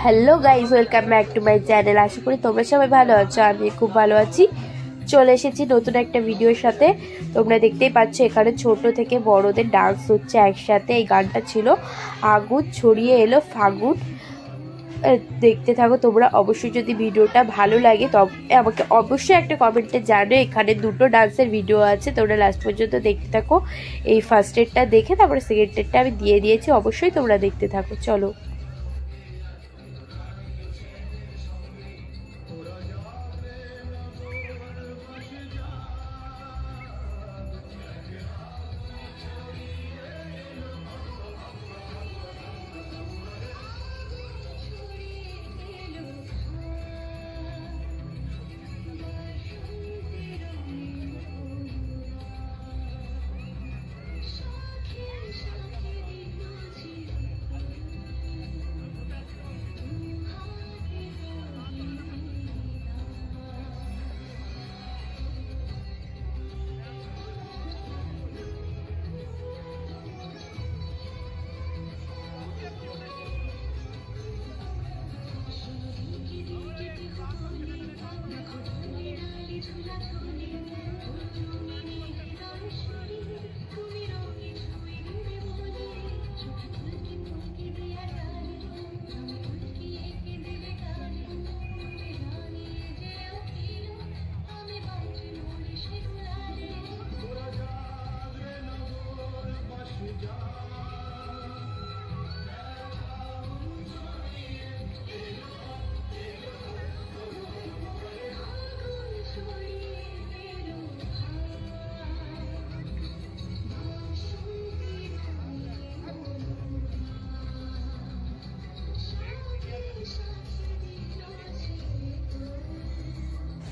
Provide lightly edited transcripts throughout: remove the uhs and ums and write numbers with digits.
Hello guys, welcome back to my channel. আশা করি তোমরা সবাই ভালো আছো, আমি খুব ভালো আছি। চলে এসেছি নতুন একটা ভিডিওর সাথে। তোমরা দেখতেই পাচ্ছ এখানে ছোট থেকে বড়দের ডান্স হচ্ছে একসাথে। এই গানটা ছিল আগুন ছড়িয়ে এলো ফাগুন। দেখতে থাকো তোমরা। অবশ্যই যদি ভিডিওটা ভালো লাগে তবে আমাকে অবশ্যই একটা কমেন্টে জানো। এখানে দুটো ডান্সের ভিডিও আছে, তোমরা লাস্ট পর্যন্ত দেখতে থাকো। এই ফার্স্ট এডটা দেখে তারপরে সেকেন্ড এডটা আমি দিয়ে দিয়েছি, অবশ্যই তোমরা দেখতে থাকো। চলো।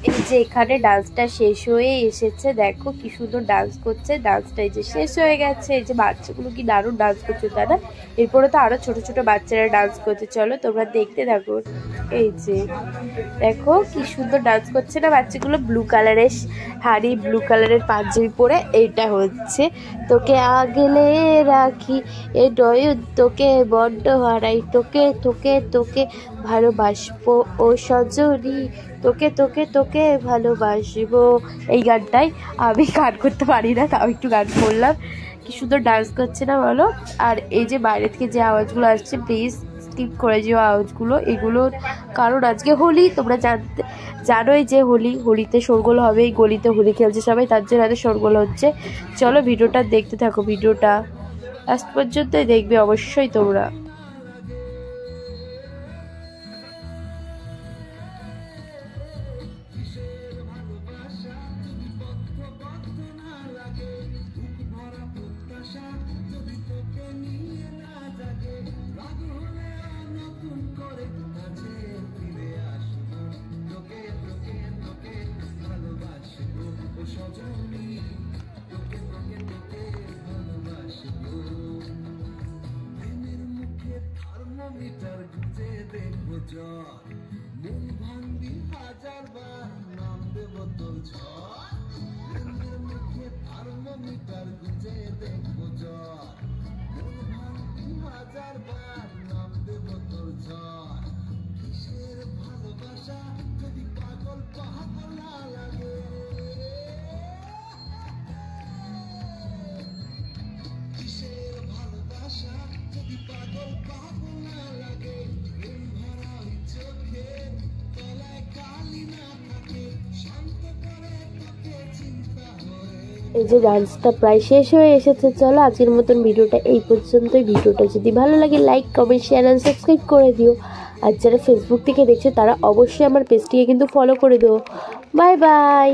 এই যে এখানে ডান্সটা শেষ হয়ে এসেছে, দেখো কি সুন্দর ডান্স করছে। ডান্সটা এই যে শেষ হয়ে গেছে। এই যে বাচ্চাগুলো কি দারুণ ডান্স করছে, তাই না? এরপরে তো আরো ছোট ছোট বাচ্চারা ডান্স করছে, চলো তোমরা দেখতে থাকো। এই যে দেখো কি সুন্দর ডান্স করছে না বাচ্চাগুলো। ব্লু কালারের শাড়ি, ব্লু কালারের পাঞ্জাবি পরে। এইটা হচ্ছে তোকে আগলে রাখি, এ নয়ন তোকে বড্ড হারাই, তোকে তোকে তোকে ভালোবাসবো ও সজনী, তোকে তোকে তোকে ভালোবাসবো। এই গানটাই আমি গান করতে পারি না, তাও একটু গান করলাম। কি সুন্দর ডান্স করছে না বলো। আর এই যে বাইরে থেকে যে আওয়াজগুলো আসছে, প্লিজ স্কিপ করে যেও আওয়াজগুলো। এগুলো কারণ আজকে হোলি, তোমরা জানোই যে হোলিতে শোরগোল হবে। এই গলিতে হোলি খেলছে সবাই, তার জন্য এত শোরগোল হচ্ছে। চলো ভিডিওটা দেখতে থাকো, ভিডিওটা লাস্ট পর্যন্তই দেখবে অবশ্যই তোমরা। থার্মোমিটার গুঁজে দেখবো জ্বর, মন ভাঙবি হাজারবার, নাম দেব তোর ঝড়। প্রেমের মুখে থার্মোমিটার গুঁজে দেখবো জ্বর, মন ভাঙবি হাজারবার, নাম দেব তোর ঝড়। কিসের ভালোবাসা যদি পাগল পাগল না লাগে, কিসের ভালোবাসা যদি পাগল পাগল না লাগে, প্রেম ভরা ওই চোখে তলায় কালি না থাকে, শান্ত করে তোকে চিন্তা হয়ে। এই যে ডান্সটা প্রায় শেষ হয়ে এসেছে। চলো আজকের মতন ভিডিওটা এই পর্যন্তই। ভিডিওটা যদি ভালো লাগে like, comment, share and subscribe করে দিও। আর যারা ফেসবুক থেকে দেখছে তারা অবশ্যই আমার পেজটিকে কিন্তু ফলো করে দিও। Bye bye.